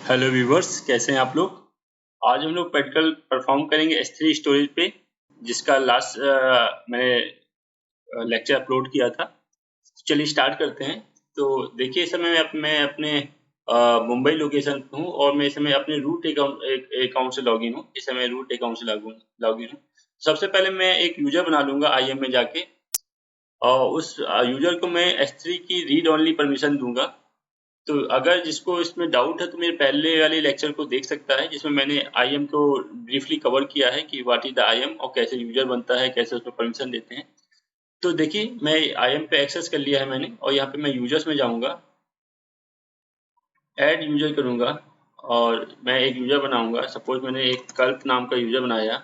Hello viewers, कैसे हैं आप लोग। आज हम लोग प्रैक्टिकल परफॉर्म करेंगे S3 स्टोरेज पे, जिसका लास्ट मैंने लेक्चर अपलोड किया था। चलिए स्टार्ट करते हैं। तो देखिए, इस समय मैं अपने मुंबई लोकेशन पे हूँ और मैं इस समय अपने रूट अकाउंट से लॉगिन हूँ। इस समय रूट अकाउंट से लॉगिन हूँ। सबसे पहले मैं एक यूजर बना लूंगा IAM में जाके, और उस यूजर को मैं S3 की रीड ओनली परमिशन दूंगा। तो अगर जिसको इसमें डाउट है तो मेरे पहले वाले लेक्चर को देख सकता है, जिसमें मैंने IAM को ब्रीफली कवर किया है कि व्हाट इज द IAM और कैसे यूजर बनता है, कैसे उसमें परमिशन देते हैं। तो देखिए, मैं IAM पे एक्सेस कर लिया है मैंने, और यहाँ पे मैं यूजर्स में जाऊंगा, ऐड यूजर करूंगा और मैं एक यूजर बनाऊंगा। सपोज मैंने एक कल्प नाम का यूजर बनाया,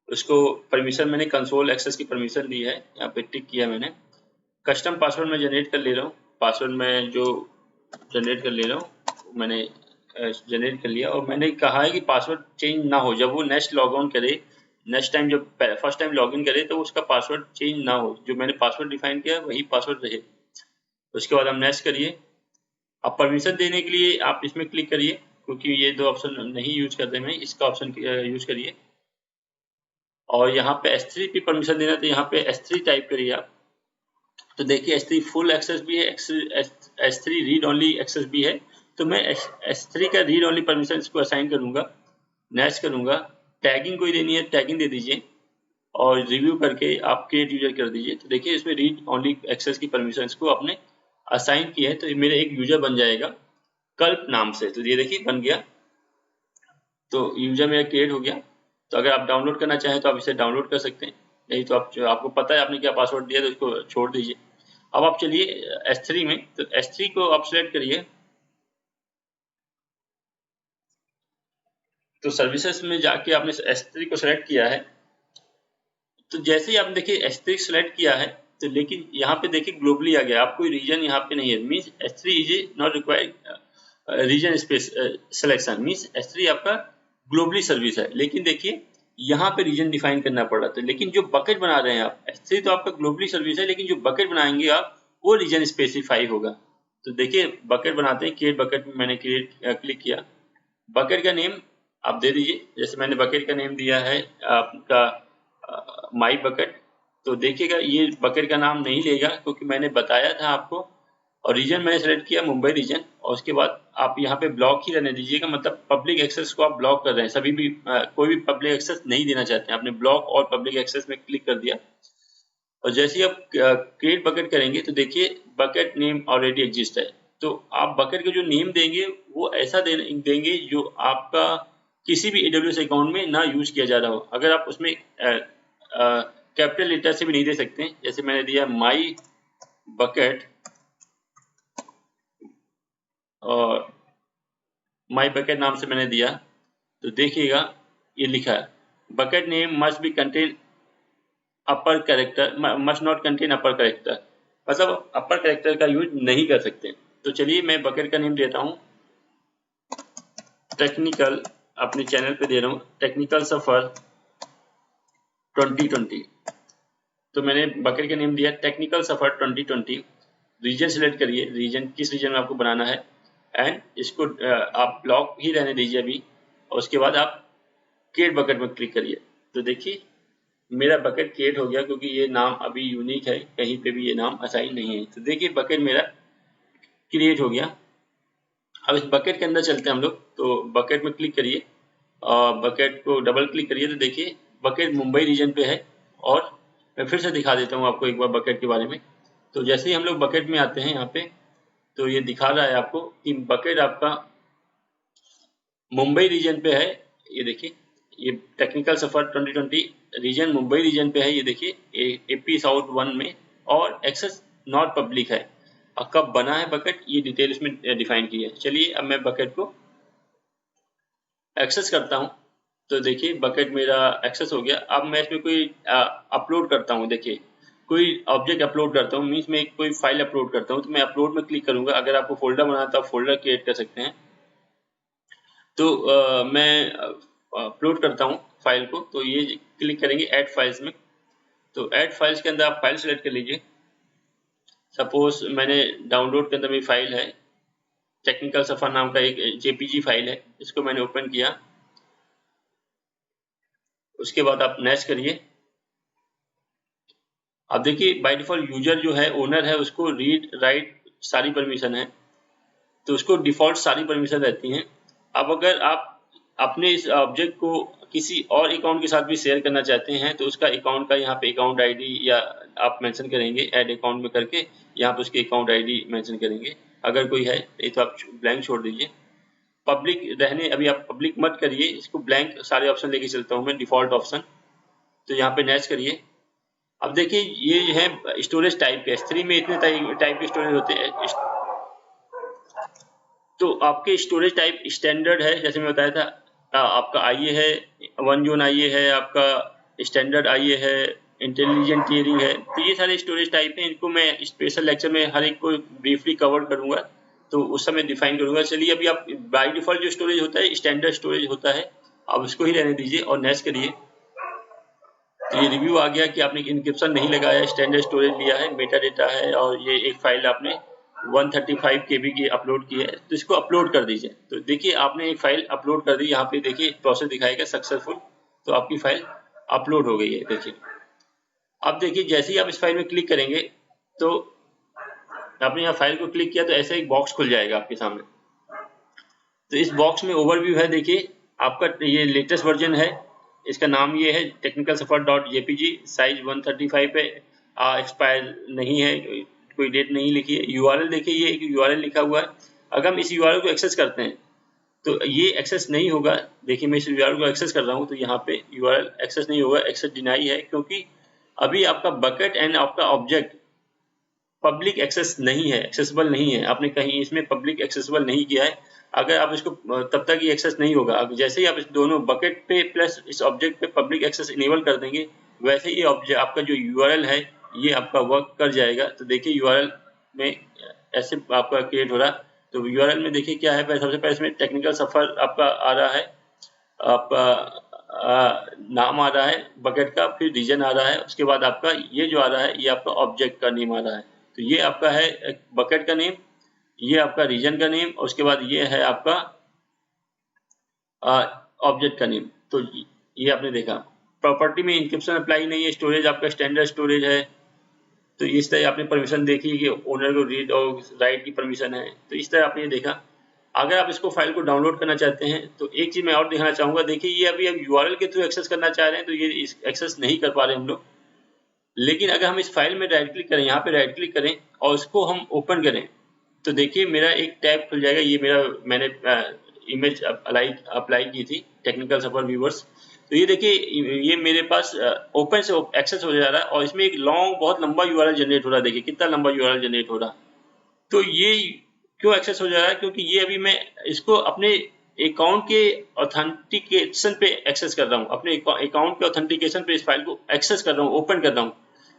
उसको परमिशन मैंने कंसोल एक्सेस की परमिशन दी है, यहाँ पे टिक किया मैंने। कस्टम पासवर्ड मैं जनरेट कर ले रहा हूँ। पासवर्ड मैं जो जनरेट कर ले रहा हूँ मैंने जनरेट कर लिया, और मैंने कहा है कि पासवर्ड चेंज ना हो। जब वो नेक्स्ट लॉग ऑन करे, नेक्स्ट टाइम जब फर्स्ट टाइम लॉगिन करे, तो उसका पासवर्ड चेंज ना हो। जो मैंने पासवर्ड डिफाइन किया वही पासवर्ड रहे। उसके बाद हम नेक्स्ट करिए। अब परमिशन देने के लिए आप इसमें क्लिक करिए, क्योंकि ये दो ऑप्शन नहीं यूज करते हैं, इसका ऑप्शन यूज करिए। और यहाँ पे S3 पे परमिशन देना, तो यहाँ पे S3 टाइप करिए आप। तो देखिए, S3 फुल एक्सेस भी है, S3 रीड ओनली एक्सेस भी है। तो मैं S3 का रीड ओनली परमिशन इसको असाइन करूंगा, नेक्स्ट करूंगा। टैगिंग कोई देनी है, टैगिंग दे दीजिए, और रिव्यू करके आप क्रिएट यूजर कर दीजिए। तो देखिए, इसमें रीड ओनली एक्सेस की परमिशन को आपने असाइन की है, तो मेरा एक यूजर बन जाएगा कल्प नाम से। तो ये देखिए बन गया, तो यूजर मेरा क्रिएट हो गया। तो अगर आप डाउनलोड करना चाहें तो आप इसे डाउनलोड कर सकते हैं, नहीं तो आपको पता है आपने क्या पासवर्ड दिया, तो उसको छोड़ दीजिए। अब आप चलिए S3 में, तो S3 को आप सिलेक्ट करिए। तो सर्विसेज में जाके आपने S3 को सिलेक्ट किया है। तो जैसे ही आपने देखिए S3 सिलेक्ट किया है, तो लेकिन यहाँ पे देखिए ग्लोबली आ गया, आपको रीजन यहाँ पे नहीं है। Means S3 is not required region space selection. Means S3 आपका ग्लोबली सर्विस है, लेकिन देखिए यहाँ पे रीजन डिफाइन करना पड़ रहा था। लेकिन जो बकेट बना रहे हैं आप, S3 तो आपका ग्लोबली सर्विस है, लेकिन जो बकेट बनाएंगे आप, वो रीजन स्पेसिफाई होगा। तो देखिए बकेट बनाते हैं। क्रिएट बकेट में मैंने क्लिक किया। बकेट का नेम आप दे दीजिए, जैसे मैंने बकेट का नेम दिया है आपका माई बकेट। तो देखिएगा, ये बकेट का नाम नहीं लेगा, क्योंकि मैंने बताया था आपको। और रीजन मैंने सेलेक्ट किया मुंबई रीजन, और उसके बाद आप यहाँ पे ब्लॉक ही रहने दीजिएगा। मतलब पब्लिक एक्सेस को आप ब्लॉक कर रहे हैं, सभी भी कोई भी पब्लिक एक्सेस नहीं देना चाहते हैं। आपने ब्लॉक और पब्लिक एक्सेस में क्लिक कर दिया, और जैसे ही आप क्रिएट बकेट करेंगे, तो देखिए बकेट नेम ऑलरेडी एग्जिस्ट है। तो आप बकेट के जो नेम देंगे, वो ऐसा देंगे जो आपका किसी भी AWS अकाउंट में ना यूज किया जा रहा हो। अगर आप उसमें कैपिटल लेटर से भी नहीं दे सकते, जैसे मैंने दिया माई बकेट, और माई बकेट नाम से मैंने दिया। तो देखिएगा ये लिखा है, bucket name must be contain upper character, must not contain upper character. मतलब अपर कैरेक्टर का यूज नहीं कर सकते। तो चलिए मैं बकेट का नेम देता हूँ टेक्निकल, अपने चैनल पे दे रहा हूँ टेक्निकल सफर 2020। तो मैंने बकेट का नेम दिया टेक्निकल सफर 2020। रीजन सिलेक्ट करिए, रीजन किस रीजन में आपको बनाना है, एंड इसको आप ब्लॉक ही रहने दीजिए अभी। और उसके बाद आप क्रिएट बकेट में क्लिक करिए। तो देखिए मेरा बकेट क्रिएट हो गया, क्योंकि ये नाम अभी यूनिक है, कहीं पे भी ये नाम असाइन नहीं है। तो देखिए बकेट मेरा क्रिएट हो गया। अब इस बकेट के अंदर चलते हैं हम लोग। तो बकेट में क्लिक करिए, और बकेट को डबल क्लिक करिए। तो देखिए बकेट मुंबई रीजन पे है। और मैं फिर से दिखा देता हूँ आपको एक बार बकेट के बारे में। तो जैसे ही हम लोग बकेट में आते हैं यहाँ पे, तो ये दिखा रहा है आपको कि बकेट आपका मुंबई रीजन पे है। ये देखिए, ये टेक्निकल सफर 2020 रीजन मुंबई रीजन पे है। ये देखिए AP साउथ 1 में, और एक्सेस नॉट पब्लिक है। और कब बना है बकेट, ये डिटेल इसमें डिफाइन की है। चलिए अब मैं बकेट को एक्सेस करता हूँ। तो देखिए बकेट मेरा एक्सेस हो गया। अब मैं इसमें कोई अपलोड करता हूँ। देखिए कोई ऑब्जेक्ट अपलोड करता हूँ, मीन्स मैं कोई फाइल अपलोड करता हूँ। तो मैं अपलोड में क्लिक करूंगा। अगर आपको फोल्डर बनाना तो आप फोल्डर क्रिएट कर सकते हैं। तो मैं अपलोड करता हूँ फाइल को। तो ये क्लिक करेंगे ऐड फाइल्स में। तो ऐड फाइल्स के अंदर आप फाइल सेलेक्ट कर लीजिए। सपोज मैंने डाउनलोड के अंदर मेरी फाइल है टेक्निकल सफर नाम का एक जेपीजी फाइल है, इसको मैंने ओपन किया। उसके बाद आप नेक्स्ट करिए। अब देखिए बाय डिफॉल्ट यूजर जो है, ओनर है, उसको रीड राइट सारी परमिशन है, तो उसको डिफॉल्ट सारी परमिशन रहती हैं। अब अगर आप अपने इस ऑब्जेक्ट को किसी और अकाउंट के साथ भी शेयर करना चाहते हैं तो उसका अकाउंट का यहाँ पे अकाउंट आईडी या आप मेंशन करेंगे, ऐड अकाउंट में करके यहाँ पे उसके अकाउंट आईडी मेंशन करेंगे अगर कोई है, नहीं तो आप ब्लैंक छोड़ दीजिए। पब्लिक रहने, अभी आप पब्लिक मत करिए, इसको ब्लैंक सारे ऑप्शन लेके चलता हूँ मैं, डिफॉल्ट ऑप्शन। तो यहाँ पे नेक्स्ट करिए। अब देखिए ये है स्टोरेज टाइप के, S3 में इतने टाइप के स्टोरेज होते हैं। तो आपके स्टोरेज टाइप स्टैंडर्ड है, जैसे मैं बताया था, आपका आईए है, 1 जोन आईए है, आपका स्टैंडर्ड आईए है, इंटेलिजेंट टियरिंग है। तो ये सारे स्टोरेज टाइप हैं, इनको मैं स्पेशल लेक्चर में हर एक को ब्रीफली कवर करूंगा, तो उस समय डिफाइन करूंगा। चलिए अभी आप बाय डिफॉल्ट जो स्टोरेज होता है स्टैंडर्ड स्टोरेज होता है, आप उसको ही रहने दीजिए और नेक्स्ट करिए। तो ये रिव्यू आ गया कि आपने इनक्रिप्शन नहीं लगाया, स्टैंडर्ड स्टोरेज लिया है, मेटा डेटा है, और ये एक फाइल आपने 135 KB की अपलोड की है, तो इसको अपलोड कर दीजिए। तो देखिए आपने एक फाइल अपलोड कर दी, यहाँ पे देखिए प्रोसेस दिखाएगा सक्सेसफुल, तो आपकी फाइल अपलोड हो गई है। देखिए अब देखिए जैसे ही आप इस फाइल में क्लिक करेंगे तो आपने यहाँ फाइल को क्लिक किया तो ऐसे एक बॉक्स खुल जाएगा आपके सामने। तो इस बॉक्स में ओवरव्यू है, देखिए आपका ये लेटेस्ट वर्जन है, इसका नाम ये है टेक्निकल सफर .jpg, साइज 135 पे, एक्सपायर नहीं है, कोई डेट नहीं लिखी है। यूआरएल देखिए, ये एक यूआरएल लिखा हुआ है, अगर हम इस यूआरएल को एक्सेस करते हैं तो ये एक्सेस नहीं होगा। देखिए मैं इस यूआरएल को एक्सेस कर रहा हूँ तो यहाँ पे यूआरएल एक्सेस नहीं होगा, एक्सेस डिनाई है, क्योंकि अभी आपका बकेट एंड आपका ऑब्जेक्ट पब्लिक एक्सेस नहीं है, एक्सेसिबल नहीं है, आपने कहीं इसमें पब्लिक एक्सेसिबल नहीं किया है। अगर आप इसको तब तक ये एक्सेस नहीं होगा, अब जैसे ही आप इस दोनों बकेट पे प्लस इस ऑब्जेक्ट पे पब्लिक एक्सेस इनेबल कर देंगे, वैसे ही ऑब्जेक्ट आपका जो यूआरएल है ये आपका वर्क कर जाएगा। तो देखिए यूआरएल में ऐसे आपका क्रिएट हो रहा, तो यूआरएल में देखिए क्या है, सबसे पहले इसमें टेक्निकल सफर आपका आ रहा है, आपका नाम आ रहा है बकेट का, फिर रीजन आ रहा है, उसके बाद आपका ये जो आ रहा है ये आपका ऑब्जेक्ट का नेम आ रहा है। तो ये आपका है बकेट का नेम, ये आपका रीजन का नेम, और उसके बाद ये है आपका ऑब्जेक्ट का नेम। तो ये आपने देखा। प्रॉपर्टी में इंक्रिप्शन अप्लाई नहीं है, स्टोरेज आपका स्टैंडर्ड स्टोरेज है। तो इस तरह आपने परमिशन देखी कि ओनर को रीड और राइट की परमिशन है, तो इस तरह आपने देखा। अगर आप इसको फाइल को डाउनलोड करना चाहते हैं तो एक चीज मैं और दिखाना चाहूंगा, देखिए ये अभी हम यूआरएल के थ्रू एक्सेस करना चाह रहे हैं तो ये एक्सेस नहीं कर पा रहे हम लोग। लेकिन अगर हम इस फाइल में राइट क्लिक करें, यहाँ पे राइट क्लिक करें और इसको हम ओपन करें, तो देखिए मेरा एक टैब खुल जाएगा। ये मेरा मैंने इमेज अप्लाई की थी टेक्निकल सफर व्यूवर्स। तो ये देखिए ये मेरे पास ओपन से एक्सेस हो जा रहा है, और इसमें एक लॉन्ग बहुत लंबा यूआरएल जनरेट हो रहा है। देखिए कितना लंबा यूआरएल जनरेट हो रहा है। तो ये क्यों एक्सेस हो जा रहा है, क्योंकि ये अभी मैं इसको अपने अकाउंट के ऑथेंटिकेशन पे एक्सेस कर रहा हूँ, अपने अकाउंट के ऑथेंटिकेशन पे इस फाइल को एक्सेस कर रहा हूँ, ओपन कर रहा हूँ,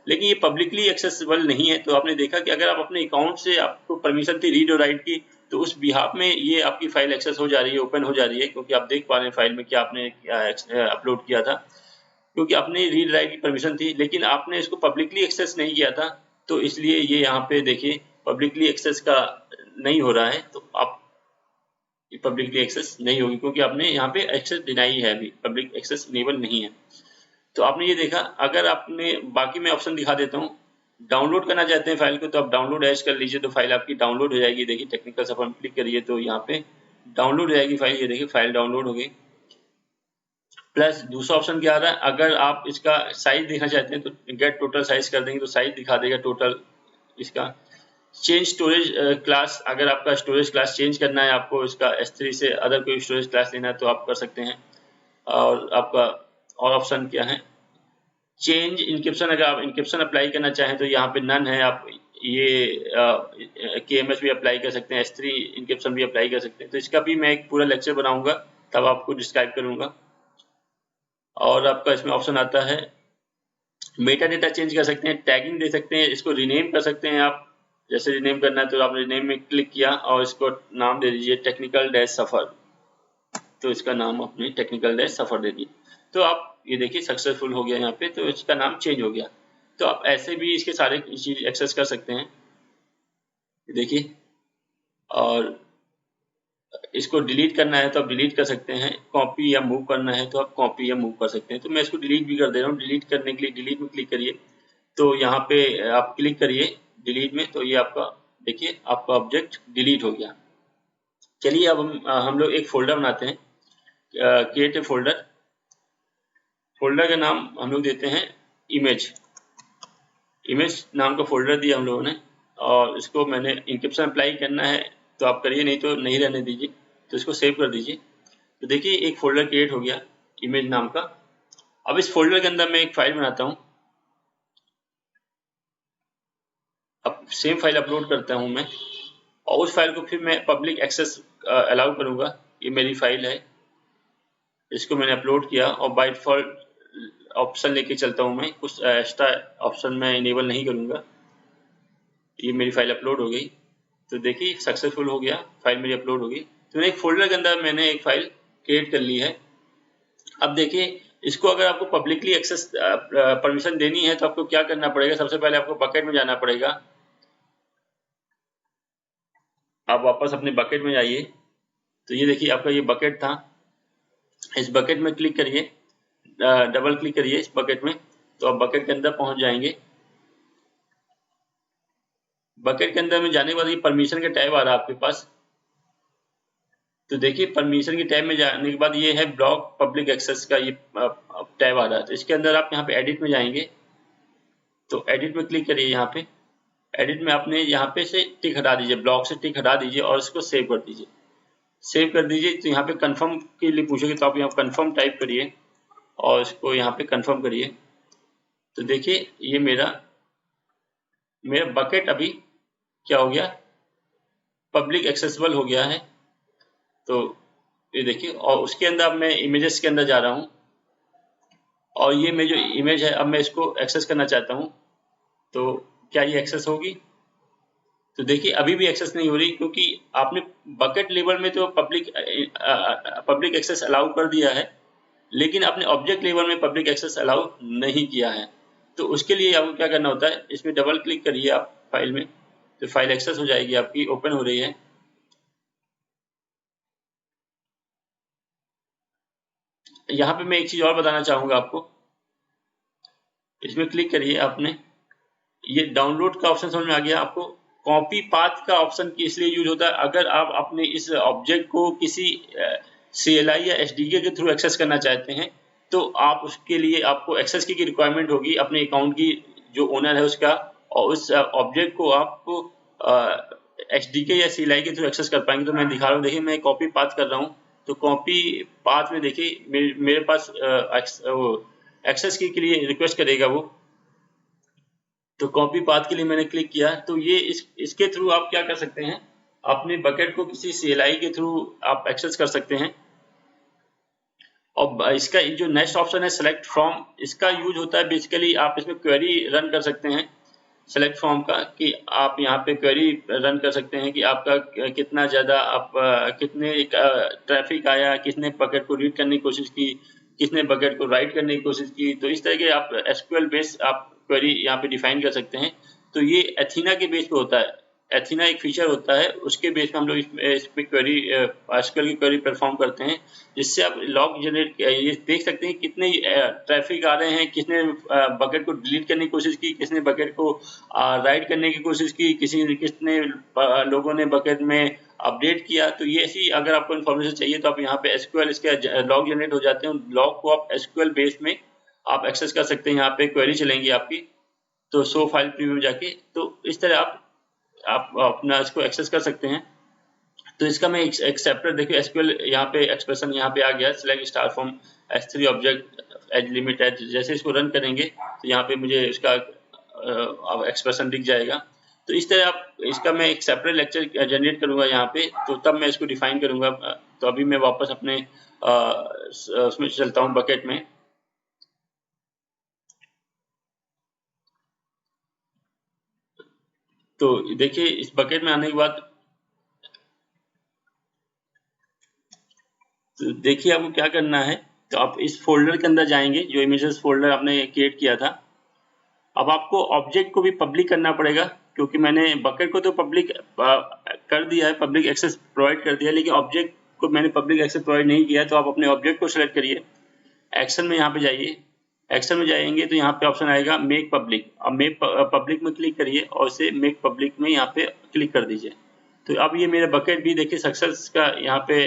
लेकिन ये पब्लिकली एक्सेसिबल नहीं है। तो आपने देखा कि अगर आप अपने अकाउंट से आपको परमिशन थी रीड और राइट की, तो उस बिहाफ में ये आपकी फाइल एक्सेस हो जा रही है, ओपन हो जा रही है, क्योंकि आप देख पा रहे हैं फाइल में क्या आपने अपलोड किया था, क्योंकि आपने रीड राइट की परमिशन थी, लेकिन आपने इसको पब्लिकली एक्सेस नहीं किया था। तो इसलिए ये यहाँ पे देखिए पब्लिकली एक्सेस का नहीं हो रहा है। तो आप पब्लिकली एक्सेस नहीं होगी क्योंकि आपने यहाँ पे एक्सेस डिनाई है, अभी पब्लिक एक्सेस इनेबल नहीं है। तो आपने ये देखा। अगर आपने बाकी मैं ऑप्शन दिखा देता हूँ, डाउनलोड करना चाहते हैं फाइल को तो आप डाउनलोड एज कर लीजिए, तो फाइल आपकी डाउनलोड हो जाएगी। देखिए टेक्निकल सफर में क्लिक करिए तो यहाँ पे डाउनलोड हो जाएगी फाइल। ये देखिए फाइल डाउनलोड हो गई। प्लस दूसरा ऑप्शन क्या आ रहा है, अगर आप इसका साइज देखना चाहते हैं तो गेट टोटल साइज कर देंगे तो साइज दिखा देगा टोटल इसका। चेंज स्टोरेज क्लास, अगर आपका स्टोरेज क्लास चेंज करना है, आपको इसका S3 से अदर कोई स्टोरेज क्लास लेना है तो आप कर सकते हैं। और आपका और ऑप्शन क्या है, चेंज इंक्रिप्शन, अगर आप इंक्रिप्शन अप्लाई करना चाहें तो यहाँ पे नन है, आप ये KMS भी अप्लाई कर सकते हैं, S3 इंक्रिप्शन भी अप्लाई कर सकते हैं। तो इसका भी मैं एक पूरा लेक्चर बनाऊंगा, तब आपको डिस्क्राइब करूंगा। और आपका इसमें ऑप्शन आता है मेटा डेटा चेंज कर सकते हैं, टैगिंग दे सकते हैं, इसको रीनेम कर सकते हैं आप। जैसे रीनेम करना है तो आपने रीनेम में क्लिक किया और इसको नाम दे दीजिए टेक्निकल डैश सफर, तो इसका नाम अपने टेक्निकल डैश सफर दे दिए। तो आप ये देखिए सक्सेसफुल हो गया यहाँ पे, तो इसका नाम चेंज हो गया। तो आप ऐसे भी इसके सारे चीज एक्सेस कर सकते हैं, देखिए। और इसको डिलीट करना है तो आप डिलीट कर सकते हैं, कॉपी या मूव करना है तो आप कॉपी या मूव कर सकते हैं। तो मैं इसको डिलीट भी कर दे रहा हूँ। डिलीट करने के लिए डिलीट में क्लिक करिए, तो यहाँ पे आप क्लिक करिए डिलीट में, तो ये आपका देखिए आपका ऑब्जेक्ट डिलीट हो गया। चलिए अब हम लोग एक फोल्डर बनाते हैं, क्रिएट ए फोल्डर। फोल्डर का नाम हम लोग देते हैं इमेज। इमेज नाम का फोल्डर दिया हम लोगों ने, और इसको मैंने इंक्रिप्शन अप्लाई करना है तो आप करिए, नहीं तो नहीं रहने दीजिए। तो इसको सेव कर दीजिए। तो देखिए एक फोल्डर क्रिएट हो गया इमेज नाम का। अब इस फोल्डर के अंदर मैं एक फाइल बनाता हूँ। अब सेम फाइल अपलोड करता हूँ मैं, और उस फाइल को फिर मैं पब्लिक एक्सेस अलाउ करूँगा। ये मेरी फाइल है, इसको मैंने अपलोड किया, और बाय डिफॉल्ट ऑप्शन लेके चलता हूँ मैं, कुछ एक्स्ट्रा ऑप्शन मैं इनेबल नहीं करूँगा। ये मेरी फाइल अपलोड हो गई, तो देखिए सक्सेसफुल हो गया, फाइल मेरी अपलोड हो गई। तो एक फोल्डर के अंदर मैंने एक फाइल क्रिएट कर ली है। अब देखिए इसको अगर आपको पब्लिकली एक्सेस परमिशन देनी है तो आपको क्या करना पड़ेगा। सबसे पहले आपको बकेट में जाना पड़ेगा। आप वापस अपने बकेट में जाइए, तो ये देखिए आपका ये बकेट था। इस बकेट में क्लिक करिए, डबल क्लिक करिए इस बकेट में, तो आप बकेट के अंदर पहुंच जाएंगे। बकेट के अंदर में जाने के बाद ये परमिशन का टैब आ रहा है आपके पास। तो देखिए परमिशन के टैब में जाने के बाद ये है ब्लॉक पब्लिक एक्सेस का ये टैब आ रहा है। तो इसके अंदर आप यहाँ पे एडिट में जाएंगे, तो एडिट में क्लिक करिए। यहाँ पे एडिट में आपने यहाँ पे से टिक हटा दीजिए, ब्लॉक से टिक हटा दीजिए और इसको सेव कर दीजिए। सेव कर दीजिए, तो यहाँ पे कंफर्म के लिए पूछेगी, तो आप यहाँ कंफर्म टाइप करिए और इसको यहाँ पे कंफर्म करिए। तो देखिए ये मेरा बकेट अभी क्या हो गया, पब्लिक एक्सेसिबल हो गया है। तो ये देखिए, और उसके अंदर अब मैं इमेजेस के अंदर जा रहा हूँ, और ये मेरी जो इमेज है अब मैं इसको एक्सेस करना चाहता हूँ। तो क्या ये एक्सेस होगी? तो देखिए अभी भी एक्सेस नहीं हो रही, क्योंकि आपने बकेट लेवल में तो पब्लिक एक्सेस अलाउ कर दिया है, लेकिन आपने ऑब्जेक्ट लेवल में पब्लिक एक्सेस अलाउ नहीं किया है। तो उसके लिए आपको क्या करना होता है, इसमें डबल क्लिक करिए आप फाइल में, तो फाइल एक्सेस हो जाएगी आपकी, ओपन हो रही है। यहाँ पे मैं एक चीज और बताना चाहूंगा आपको। इसमें क्लिक करिए आपने, ये डाउनलोड का ऑप्शन समझ में आ गया आपको। कॉपी पाथ का ऑप्शन इसलिए यूज होता है अगर आप अपने इस ऑब्जेक्ट को किसी CLI या SDK के थ्रू एक्सेस करना चाहते हैं, तो आप उसके लिए आपको एक्सेस की रिक्वायरमेंट होगी अपने अकाउंट की, जो ओनर है उसका, और उस ऑब्जेक्ट को आपको SDK या CLI के थ्रू एक्सेस कर पाएंगे। तो मैं दिखा रहा हूँ, देखिए मैं कॉपी पाथ कर रहा हूँ, तो कॉपी पाथ में देखिए मेरे पास एक्सेस के लिए रिक्वेस्ट करेगा वो। तो कॉपी पाथ के लिए मैंने क्लिक किया, तो ये इसके थ्रू आप क्या कर सकते हैं, अपने बकेट को किसी CLI के थ्रू आप एक्सेस कर सकते हैं। और इसका जो नेक्स्ट ऑप्शन है सेलेक्ट फ्रॉम, इसका यूज होता है बेसिकली आप इसमें क्वेरी रन कर सकते हैं सेलेक्ट फ्रॉम का, कि आप यहाँ पे क्वेरी रन कर सकते हैं कि आपका कितना ज़्यादा आप कितने ट्रैफिक आया, किसने बकेट को रीड करने की कोशिश की, किसने बकेट को राइट करने की कोशिश की। तो इस तरह के आप SQL बेस आप क्वेरी यहाँ पे डिफाइन कर सकते हैं। तो ये एथीना के बेस पे होता है, एथीना एक फीचर होता है, उसके बेस पे हम लोग इस पे क्वेरी SQL की क्वेरी परफॉर्म करते हैं, जिससे आप लॉग जनरेट ये देख सकते हैं कितने ट्रैफिक आ रहे हैं, किसने बकेट को डिलीट करने की कोशिश की, किसने बकेट को राइट करने की कोशिश की, किसने लोगों ने बकेट में अपडेट किया। तो ये ऐसी अगर आपको इन्फॉर्मेशन चाहिए तो आप यहाँ पे SQL इसके लॉग जनरेट हो जाते हैं, लॉग को आप SQL बेस में आप एक्सेस कर सकते हैं। यहाँ पे क्वेरी चलेंगी आपकी, तो शो फाइल प्रीव्यू में जाके, तो इस तरह आप अपना इसको एक्सेस कर सकते हैं। तो इसका मैं एक सेपरेट देखिए SQL यहाँ पे एक्सप्रेशन यहाँ पे आ गया, select star from S3 object as limit as. जैसे इसको रन करेंगे तो यहाँ पे मुझे इसका एक्सप्रेशन दिख जाएगा। तो इस तरह आप इसका मैं एक सेपरेट लेक्चर जनरेट करूंगा यहाँ पे, तो तब मैं इसको डिफाइन करूंगा। तो अभी मैं वापस अपने उसमें चलता हूँ बकेट में। तो देखिए इस बकेट में आने के बाद तो देखिए आपको क्या करना है, तो आप इस फोल्डर के अंदर जाएंगे जो इमेजेस फोल्डर आपने क्रिएट किया था। अब आपको ऑब्जेक्ट को भी पब्लिक करना पड़ेगा, क्योंकि मैंने बकेट को तो पब्लिक कर दिया है, पब्लिक एक्सेस प्रोवाइड कर दिया है, लेकिन ऑब्जेक्ट को मैंने पब्लिक एक्सेस प्रोवाइड नहीं किया तो आप अपने ऑब्जेक्ट को सिलेक्ट करिए, एक्शन में यहाँ पे जाइए, एक्शन में जाएंगे तो यहाँ पे ऑप्शन आएगा मेक पब्लिक। अब मेक पब्लिक में क्लिक करिए और इसे मेक पब्लिक में यहाँ पे क्लिक कर दीजिए। तो अब ये मेरा बकेट भी देखिए सक्सेस का यहाँ पे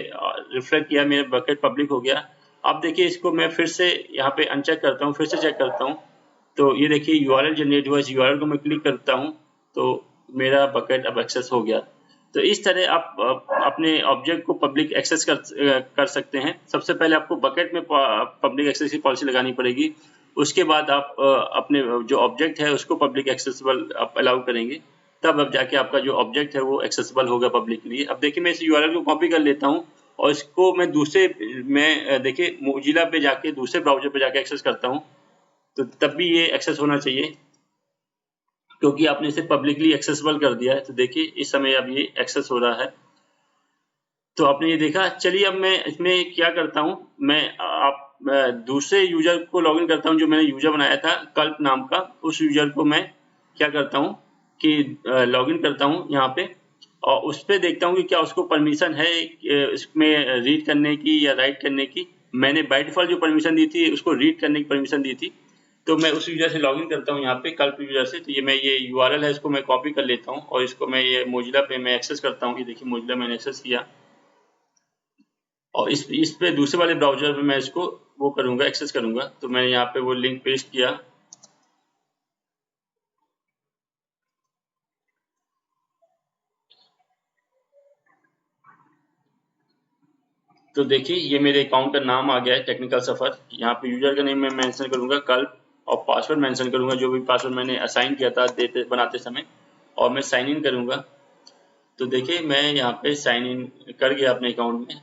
रिफ्लेक्ट किया, मेरा बकेट पब्लिक हो गया। अब देखिए इसको मैं फिर से यहाँ पे अनचेक करता हूँ, फिर से चेक करता हूँ, तो ये देखिए यूआरएल जनरेट हुआ, इस यूआरएल को मैं क्लिक करता हूँ तो मेरा बकेट अब एक्सेस हो गया। तो इस तरह आप अपने ऑब्जेक्ट को पब्लिक एक्सेस कर सकते हैं। सबसे पहले आपको बकेट में पब्लिक एक्सेस की पॉलिसी लगानी पड़ेगी, उसके बाद आप अपने जो ऑब्जेक्ट है उसको पब्लिक एक्सेसिबल आप अलाउ करेंगे, तब अब जाके आपका जो ऑब्जेक्ट है वो एक्सेसिबल होगा पब्लिक के लिए। अब देखिए मैं इस यूआरएल को कॉपी कर लेता हूँ और इसको मैं देखिए मोजिला पे जाके दूसरे ब्राउजर पे जाके एक्सेस करता हूँ, तो तब भी ये एक्सेस होना चाहिए क्योंकि आपने इसे पब्लिकली एक्सेसिबल कर दिया है। तो देखिए इस समय अब ये एक्सेस हो रहा है, तो आपने ये देखा। चलिए अब मैं इसमें क्या करता हूँ, मैं दूसरे यूजर को लॉगिन करता हूँ जो मैंने यूजर बनाया था कल्प नाम का। उस यूजर को मैं क्या करता हूँ कि लॉगिन करता हूँ यहाँ पे और उस पे देखता हूँ कि क्या उसको परमिशन है इसमें रीड करने की या राइट करने की। मैंने बाय डिफॉल्ट जो परमिशन दी थी उसको रीड करने की परमिशन दी थी, तो मैं उस यूजर से लॉगिन करता हूँ यहाँ पे कल्प यूजर से। तो ये यूआरएल है, इसको मैं कॉपी कर लेता हूँ और इसको मैं ये मोजिला पे मैं एक्सेस करता हूँ कि देखिए मोजिला मैंने एक्सेस किया और इस पे दूसरे वाले ब्राउजर पे मैं इसको वो करूंगा, एक्सेस करूंगा। तो मैंने यहाँ पे वो लिंक पेस्ट किया, तो देखिए ये मेरे अकाउंट का नाम आ गया है टेक्निकल सफर। यहाँ पे यूजर का नेम मैं मेंशन करूंगा कल्प और पासवर्ड मेंशन करूंगा जो भी पासवर्ड मैंने असाइन किया था बनाते समय, और मैं साइन इन करूंगा। तो देखिए मैं यहाँ पे साइन इन कर गया अपने अकाउंट में।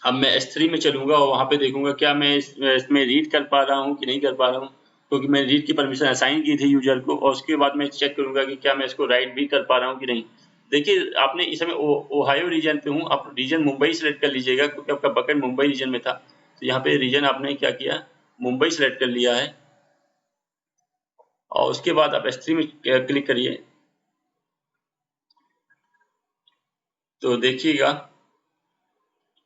अब मैं S3 में चलूंगा और वहां पे देखूंगा क्या मैं इसमें रीड कर पा रहा हूँ कि नहीं कर पा रहा हूँ, क्योंकि मैंने रीड की परमिशन असाइन की थी यूजर को। और उसके बाद मैं चेक करूंगा कि क्या मैं इसको राइट भी कर पा रहा हूँ कि नहीं। देखिए आपने इस समय ओहायो रीजन पे हूँ, आप रीजन मुंबई सेलेक्ट कर लीजिएगा क्योंकि आपका बकेट मुंबई रीजन में था। तो यहाँ पे रीजन आपने क्या किया, मुंबई सेलेक्ट कर लिया है और उसके बाद आप S3 में क्लिक करिए। तो देखिएगा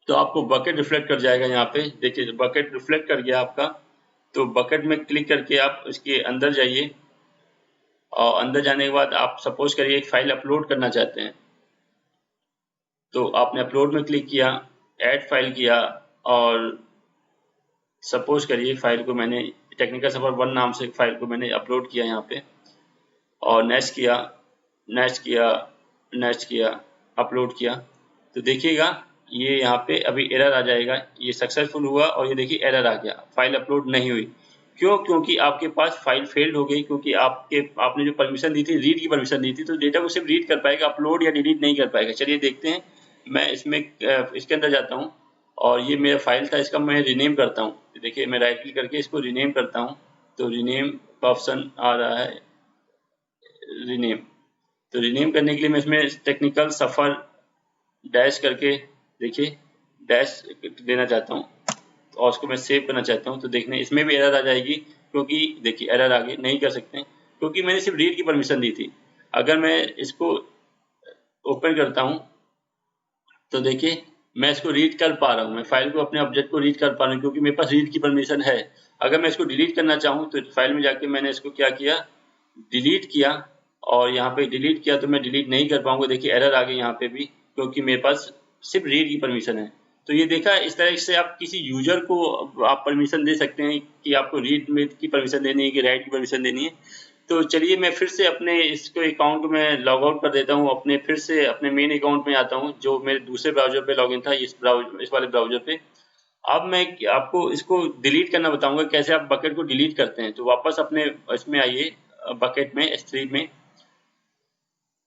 तो आपको बकेट रिफ्लेक्ट कर जाएगा। यहाँ पे देखिए बकेट रिफ्लेक्ट कर गया आपका। तो बकेट में क्लिक करके आप इसके अंदर जाइए और अंदर जाने के बाद आप सपोज करिए एक फाइल अपलोड करना चाहते हैं, तो आपने अपलोड में क्लिक किया, ऐड फाइल किया और सपोज करिए फाइल को मैंने टेक्निकल सफर 1 नाम से फाइल को मैंने अपलोड किया यहाँ पे और नेक्स्ट किया, नेक्स्ट किया, नेक्स्ट किया, अपलोड किया। तो देखिएगा ये यहाँ पे अभी एरर आ जाएगा, ये सक्सेसफुल हुआ और ये देखिए एरर आ गया, फाइल अपलोड नहीं हुई। क्यों? क्योंकि आपके पास फाइल फेल्ड हो गई, क्योंकि आपने जो परमिशन दी थी, रीड की परमिशन दी थी, तो डेटा को सिर्फ रीड कर पाएगा, अपलोड या डिलीट नहीं कर पाएगा। चलिए देखते हैं, मैं इसके अंदर जाता हूँ और ये मेरा फाइल था, इसका मैं रीनेम करता हूँ। देखिए मैं राइट क्लिक करके इसको रीनेम करता हूँ, तो रीनेम का ऑप्शन आ रहा है, रीनेम। तो रीनेम करने के लिए मैं इसमें टेक्निकल सफर डैश करके देखिए डैश देना चाहता हूँ और उसको मैं सेव करना चाहता हूँ। तो देखने इसमें भी एरर आ जाएगी, क्योंकि देखिए एरर आगे नहीं कर सकते क्योंकि मैंने सिर्फ रीड की परमिशन दी थी। अगर मैं इसको ओपन करता हूँ तो देखिए मैं इसको रीड कर पा रहा हूँ, मैं फाइल को अपने ऑब्जेक्ट को रीड कर पा रहा हूँ क्योंकि मेरे पास रीड की परमिशन है। अगर मैं इसको डिलीट करना चाहूँ तो फाइल में जाके मैंने इसको क्या किया, डिलीट किया और यहाँ पे डिलीट किया तो मैं डिलीट नहीं कर पाऊंगा। देखिए एरर आ गई यहाँ पे भी, क्योंकि मेरे पास सिर्फ रीड की परमिशन है। तो ये देखा, इस तरह से आप किसी यूजर को आप परमिशन दे सकते हैं कि आपको रीड में की परमिशन देनी है कि राइट की परमिशन देनी है। तो चलिए मैं फिर से अपने इसको अकाउंट में लॉग आउट कर देता हूँ, फिर से अपने मेन अकाउंट में आता हूँ जो मेरे दूसरे ब्राउजर पे लॉगिन था, इस वाले ब्राउजर पे। अब मैं आपको इसको डिलीट करना बताऊंगा, कैसे आप बकेट को डिलीट करते हैं। तो वापस अपने इसमें आइए बकेट में, S3 में।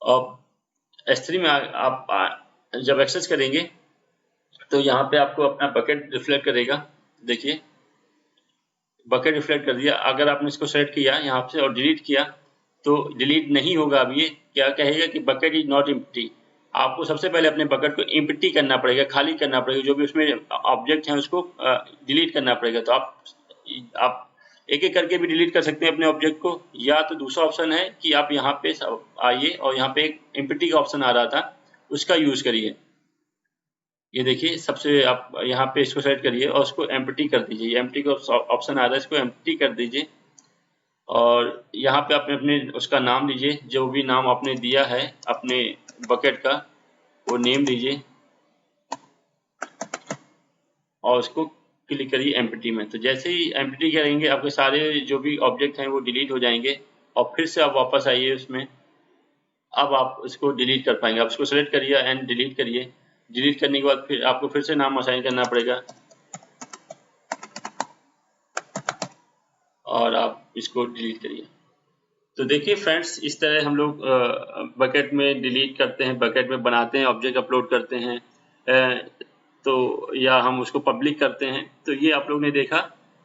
और S3 में जब एक्सेस करेंगे तो यहाँ पे आपको अपना बकेट रिफ्लेक्ट करेगा। देखिए बकेट रिफ्लेक्ट कर दिया। अगर आपने इसको सेलेक्ट किया यहाँ से और डिलीट किया तो डिलीट नहीं होगा। अब ये क्या कहेगा कि बकेट इज नॉट एम्प्टी। आपको सबसे पहले अपने बकेट को एम्प्टी करना पड़ेगा, खाली करना पड़ेगा, जो भी उसमें ऑब्जेक्ट हैं उसको डिलीट करना पड़ेगा। तो आप एक एक करके भी डिलीट कर सकते हैं अपने ऑब्जेक्ट को, या तो दूसरा ऑप्शन है कि आप यहाँ पे आइए और यहाँ पे एक एम्प्टी का ऑप्शन आ रहा था, उसका यूज करिए। ये देखिए सबसे आप यहाँ पे इसको सेलेक्ट करिए और उसको एम्प्टी कर दीजिए। एम्प्टी का ऑप्शन आ रहा है, इसको एम्प्टी कर दीजिए और यहाँ पे आपने अपने उसका नाम दीजिए, जो भी नाम आपने दिया है अपने बकेट का वो नेम दीजिए और उसको क्लिक करिए एम्प्टी में। तो जैसे ही एम्प्टी करेंगे आपके सारे जो भी ऑब्जेक्ट हैं वो डिलीट हो जाएंगे और फिर से आप वापस आइए उसमें। अब आप इसको डिलीट कर पाएंगे। आप इसको सेलेक्ट करिए एंड डिलीट करिए। डिलीट करने के बाद फिर आपको फिर से नाम असाइन करना पड़ेगा और आप इसको डिलीट करिए। तो देखिए फ्रेंड्स, इस तरह हम लोग बकेट में डिलीट करते हैं, बकेट में बनाते हैं, ऑब्जेक्ट अपलोड करते हैं, तो या हम उसको पब्लिक करते हैं। तो ये आप लोग ने देखा।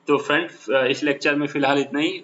तो फ्रेंड्स, इस लेक्चर में फ़िलहाल इतना ही।